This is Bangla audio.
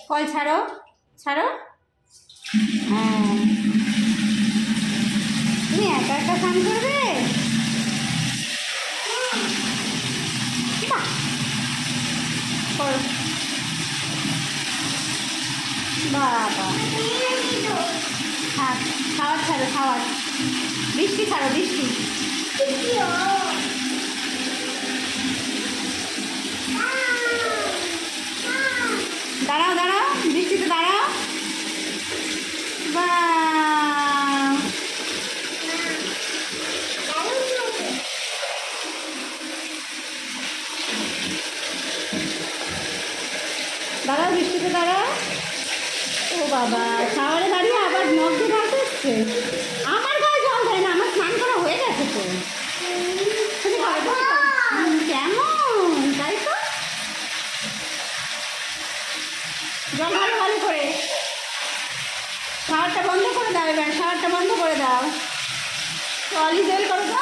কল ছাড়ো, ছাড়ো। হ্যাঁ, তুমি একা একা স্নান করবে? বাহ, করো। বাবা, হ্যাঁ, খাওয়ার ছাড়ো, খাওয়ার। বৃষ্টি ছাড়ো, বৃষ্টি। দাঁড়াও, দাঁড়াও, বৃষ্টিতে দাঁড়াও। বা, দাঁড়াও, বৃষ্টিতে দাঁড়াও। ও বাবা, শাওয়ারে দাঁড়িয়ে আবার নখ দিয়ে ঢালতে হচ্ছে। আমার গায়ে জল দেয় না, আমার স্নান করা হয়ে গেছে তো। তুমি করো, তুমি করো। কেমন, তাই তো? জল ভালো ভালো করে। শাওয়ারটা বন্ধ করে দাও, এবার শাওয়ারটা বন্ধ করে দাও। অলিভ অয়েল করো তো।